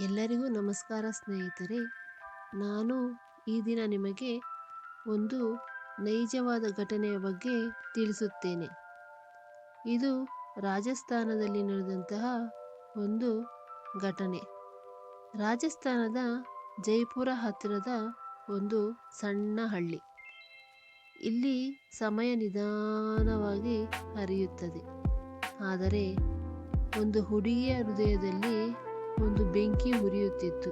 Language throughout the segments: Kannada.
ಎಲ್ಲರಿಗೂ ನಮಸ್ಕಾರ ಸ್ನೇಹಿತರೆ. ನಾನು ಈ ದಿನ ನಿಮಗೆ ಒಂದು ನೈಜವಾದ ಘಟನೆಯ ಬಗ್ಗೆ ತಿಳಿಸುತ್ತೇನೆ. ಇದು ರಾಜಸ್ಥಾನದಲ್ಲಿ ನಡೆದಂತಹ ಒಂದು ಘಟನೆ. ರಾಜಸ್ಥಾನದ ಜೈಪುರ ಹತ್ತಿರದ ಒಂದು ಸಣ್ಣ ಹಳ್ಳಿ. ಇಲ್ಲಿ ಸಮಯ ನಿಧಾನವಾಗಿ ಹರಿಯುತ್ತದೆ. ಆದರೆ ಒಂದು ಹುಡುಗಿಯ ಹೃದಯದಲ್ಲಿ ಒಂದು ಬೆಂಕಿ ಉರಿಯುತ್ತಿತ್ತು.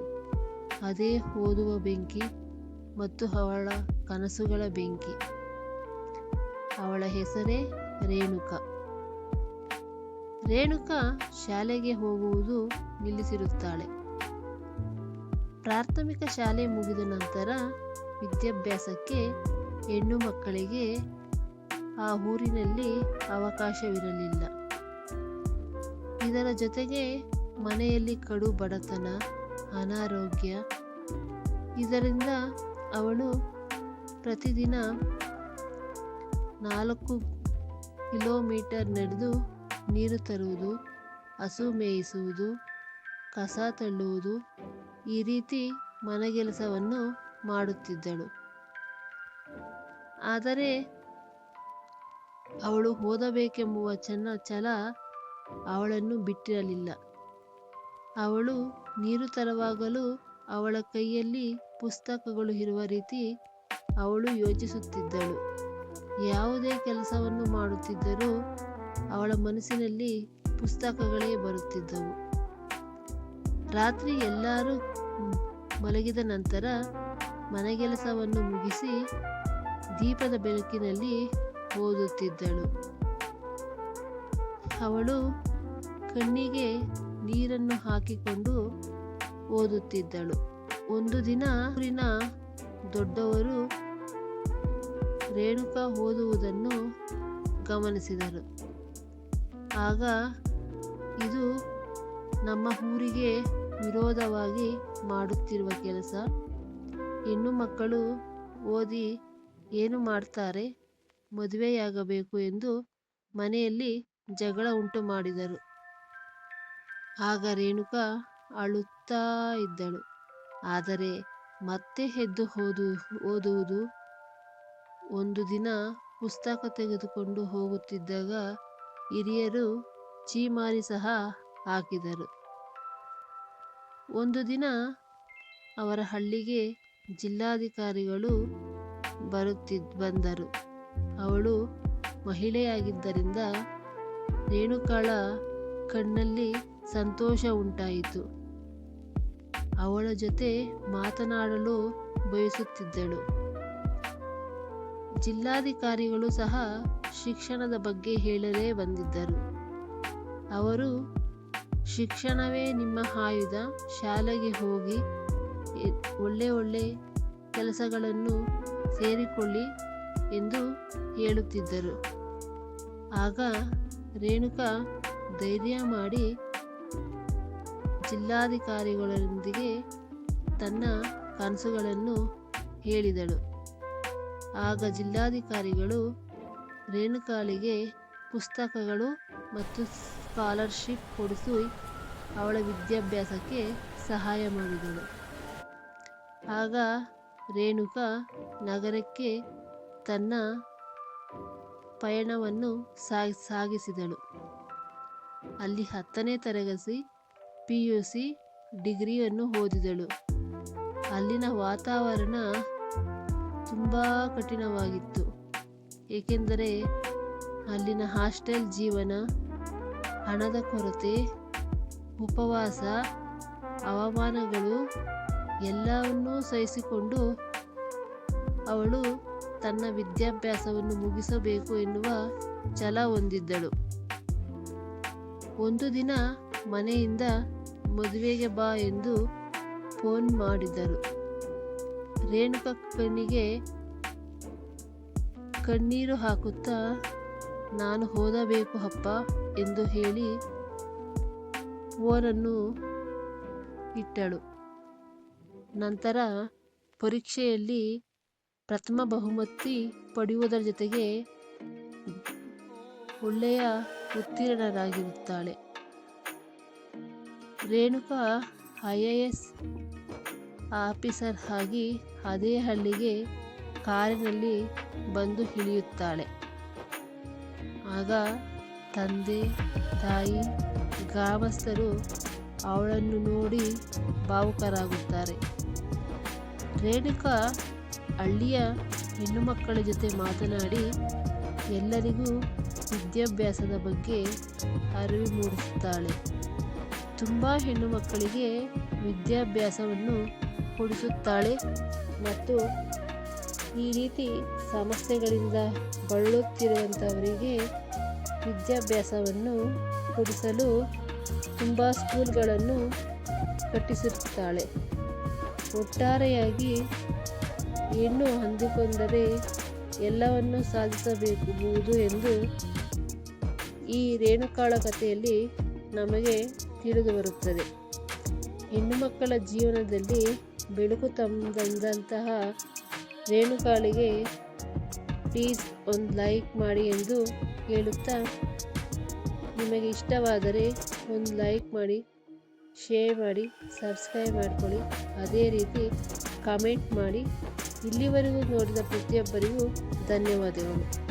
ಅದೇ ಓದುವ ಬೆಂಕಿ ಮತ್ತು ಅವಳ ಕನಸುಗಳ ಬೆಂಕಿ. ಅವಳ ಹೆಸರೇ ರೇಣುಕಾ. ರೇಣುಕಾ ಶಾಲೆಗೆ ಹೋಗುವುದು ನಿಲ್ಲಿಸಿರುತ್ತಾಳೆ. ಪ್ರಾಥಮಿಕ ಶಾಲೆ ಮುಗಿದ ನಂತರ ವಿದ್ಯಾಭ್ಯಾಸಕ್ಕೆ ಹೆಣ್ಣು ಮಕ್ಕಳಿಗೆ ಆ ಊರಿನಲ್ಲಿ ಅವಕಾಶವಿರಲಿಲ್ಲ. ಇದರ ಜೊತೆಗೆ ಮನೆಯಲ್ಲಿ ಕಡು ಬಡತನ, ಅನಾರೋಗ್ಯ. ಇದರಿಂದ ಅವಳು ಪ್ರತಿದಿನ 4 ಕಿಲೋಮೀಟರ್ ನಡೆದು ನೀರು ತರುವುದು, ಹಸು ಮೇಯಿಸುವುದು, ಕಸ ತಳ್ಳುವುದು, ಈ ರೀತಿ ಮನೆಗೆಲಸವನ್ನು ಮಾಡುತ್ತಿದ್ದಳು. ಆದರೆ ಅವಳು ಓದಬೇಕೆಂಬುವ ಛಲ ಅವಳನ್ನು ಬಿಟ್ಟಿರಲಿಲ್ಲ. ಅವಳು ನೀರು ತರುವಾಗಲೂ ಅವಳ ಕೈಯಲ್ಲಿ ಪುಸ್ತಕಗಳು ಇರುವ ರೀತಿ ಅವಳು ಯೋಚಿಸುತ್ತಿದ್ದಳು. ಯಾವುದೇ ಕೆಲಸವನ್ನು ಮಾಡುತ್ತಿದ್ದರೂ ಅವಳ ಮನಸ್ಸಿನಲ್ಲಿ ಪುಸ್ತಕಗಳೇ ಬರುತ್ತಿದ್ದವು. ರಾತ್ರಿ ಎಲ್ಲರೂ ಮಲಗಿದ ನಂತರ ಮನೆಗೆಲಸವನ್ನು ಮುಗಿಸಿ ದೀಪದ ಬೆಳಕಿನಲ್ಲಿ ಓದುತ್ತಿದ್ದಳು. ಅವಳು ಕಣ್ಣಿಗೆ ನೀರನ್ನು ಹಾಕಿಕೊಂಡು ಓದುತ್ತಿದ್ದಳು. ಒಂದು ದಿನ ಊರಿನ ದೊಡ್ಡವರು ರೇಣುಕಾ ಓದುವುದನ್ನು ಗಮನಿಸಿದರು. ಆಗ ಇದು ನಮ್ಮ ಊರಿಗೆ ವಿರೋಧವಾಗಿ ಮಾಡುತ್ತಿರುವ ಕೆಲಸ. ಹೆಣ್ಣು ಮಕ್ಕಳು ಓದಿ ಏನು ಮಾಡ್ತಾರೆ, ಮದುವೆಯಾಗಬೇಕು ಎಂದು ಮನೆಯಲ್ಲಿ ಜಗಳ ಉಂಟು ಮಾಡಿದರು. ಆಗ ರೇಣುಕಾ ಅಳುತ್ತಾ ಇದ್ದಳು. ಆದರೆ ಮತ್ತೆ ಎದ್ದು ಓದುವುದು. ಒಂದು ದಿನ ಪುಸ್ತಕ ತೆಗೆದುಕೊಂಡು ಹೋಗುತ್ತಿದ್ದಾಗ ಹಿರಿಯರು ಛೀಮಾರಿ ಸಹ ಹಾಕಿದರು. ಒಂದು ದಿನ ಅವರ ಹಳ್ಳಿಗೆ ಜಿಲ್ಲಾಧಿಕಾರಿಗಳು ಬಂದರು. ಅವಳು ಮಹಿಳೆಯಾಗಿದ್ದರಿಂದ ರೇಣುಕಾಳ ಕಣ್ಣಲ್ಲಿ ಸಂತೋಷ ಉಂಟಾಯಿತು. ಅವಳ ಜೊತೆ ಮಾತನಾಡಲು ಬಯಸುತ್ತಿದ್ದಳು. ಜಿಲ್ಲಾಧಿಕಾರಿಗಳು ಸಹ ಶಿಕ್ಷಣದ ಬಗ್ಗೆ ಹೇಳಲೇ ಬಂದಿದ್ದರು. ಅವರು ಶಿಕ್ಷಣವೇ ನಿಮ್ಮ ಆಯುಧ, ಶಾಲೆಗೆ ಹೋಗಿ ಒಳ್ಳೆ ಕೆಲಸಗಳನ್ನು ಸೇರಿಕೊಳ್ಳಿ ಎಂದು ಹೇಳುತ್ತಿದ್ದರು. ಆಗ ರೇಣುಕಾ ಧೈರ್ಯ ಮಾಡಿ ಜಿಲ್ಲಾಧಿಕಾರಿಗಳೊಂದಿಗೆ ತನ್ನ ಕನಸುಗಳನ್ನು ಹೇಳಿದಳು. ಆಗ ಜಿಲ್ಲಾಧಿಕಾರಿಗಳು ರೇಣುಕಾಳಿಗೆ ಪುಸ್ತಕಗಳು ಮತ್ತು ಸ್ಕಾಲರ್ಶಿಪ್ ಕೊಡಿಸಿ ಅವಳ ವಿದ್ಯಾಭ್ಯಾಸಕ್ಕೆ ಸಹಾಯ ಮಾಡಿದಳು. ಆಗ ರೇಣುಕಾ ನಗರಕ್ಕೆ ತನ್ನ ಪಯಣವನ್ನು ಸಾಗಿಸಿದಳು. ಅಲ್ಲಿ 10ನೇ ತರಗತಿ PUC ಡಿಗ್ರಿಯನ್ನು ಓದಿದಳು. ಅಲ್ಲಿನ ವಾತಾವರಣ ತುಂಬ ಕಠಿಣವಾಗಿತ್ತು. ಏಕೆಂದರೆ ಅಲ್ಲಿನ ಹಾಸ್ಟೆಲ್ ಜೀವನ, ಹಣದ ಕೊರತೆ, ಉಪವಾಸ, ಅವಮಾನಗಳು ಎಲ್ಲವನ್ನೂ ಸಹಿಸಿಕೊಂಡು ಅವಳು ತನ್ನ ವಿದ್ಯಾಭ್ಯಾಸವನ್ನು ಮುಗಿಸಬೇಕು ಎನ್ನುವ ಛಲ ಹೊಂದಿದ್ದಳು. ಒಂದು ದಿನ ಮನೆಯಿಂದ ಮದುವೆಗೆ ಬಾ ಎಂದು ಫೋನ್ ಮಾಡಿದರು. ರೇಣುಕಾ ಕಣ್ಣಿಗೆ ಕಣ್ಣೀರು ಹಾಕುತ್ತಾ ನಾನು ಓದಬೇಕು ಅಪ್ಪ ಎಂದು ಹೇಳಿ ಫೋನನ್ನು ಇಟ್ಟಳು. ನಂತರ ಪರೀಕ್ಷೆಯಲ್ಲಿ ಪ್ರಥಮ ಬಹುಮತಿ ಪಡೆಯುವುದರ ಜೊತೆಗೆ ಒಳ್ಳೆಯ ಉತ್ತೀರ್ಣರಾಗಿರುತ್ತಾಳೆ. ರೇಣುಕಾ IAS ಆಫೀಸರ್ ಆಗಿ ಅದೇ ಹಳ್ಳಿಗೆ ಕಾರಿನಲ್ಲಿ ಬಂದು ಇಳಿಯುತ್ತಾಳೆ. ಆಗ ತಂದೆ, ತಾಯಿ, ಗ್ರಾಮಸ್ಥರು ಅವಳನ್ನು ನೋಡಿ ಭಾವುಕರಾಗುತ್ತಾರೆ. ರೇಣುಕಾ ಹಳ್ಳಿಯ ಹೆಣ್ಣು ಮಕ್ಕಳ ಜೊತೆ ಮಾತನಾಡಿ ಎಲ್ಲರಿಗೂ ವಿದ್ಯಾಭ್ಯಾಸದ ಬಗ್ಗೆ ಅರಿವು ಮೂಡಿಸುತ್ತಾಳೆ. ತುಂಬ ಹೆಣ್ಣು ಮಕ್ಕಳಿಗೆ ವಿದ್ಯಾಭ್ಯಾಸವನ್ನು ಕೊಡಿಸುತ್ತಾಳೆ ಮತ್ತು ಈ ರೀತಿ ಸಮಸ್ಯೆಗಳಿಂದ ಬಳಲುತ್ತಿರುವಂಥವರಿಗೆ ವಿದ್ಯಾಭ್ಯಾಸವನ್ನು ಕೊಡಿಸಲು ತುಂಬ ಸ್ಕೂಲ್ಗಳನ್ನು ಕಟ್ಟಿಸಿರುತ್ತಾಳೆ. ಒಟ್ಟಾರೆಯಾಗಿ ಹೆಣ್ಣು ಅಂದುಕೊಂಡರೆ ಎಲ್ಲವನ್ನೂ ಸಾಧಿಸಬಹುದು ಎಂದು ಈ ರೇಣುಕಾಳ ಕಥೆಯಲ್ಲಿ ನಮಗೆ ತಿಳಿದು ಬರುತ್ತದೆ. ಹೆಣ್ಣು ಮಕ್ಕಳ ಜೀವನದಲ್ಲಿ ಬೆಳಕು ತಂದಂತಹ ರೇಣುಕಾಳಿಗೆ ಪ್ಲೀಸ್ ಒಂದು ಲೈಕ್ ಮಾಡಿ ಎಂದು ಹೇಳುತ್ತಾ, ನಿಮಗೆ ಇಷ್ಟವಾದರೆ ಒಂದು ಲೈಕ್ ಮಾಡಿ, ಶೇರ್ ಮಾಡಿ, ಸಬ್ಸ್ಕ್ರೈಬ್ ಮಾಡ್ಕೊಳ್ಳಿ. ಅದೇ ರೀತಿ ಕಮೆಂಟ್ ಮಾಡಿ. ಇಲ್ಲಿವರೆಗೂ ನೋಡಿದ ಪ್ರತಿಯೊಬ್ಬರಿಗೂ ಧನ್ಯವಾದಗಳು.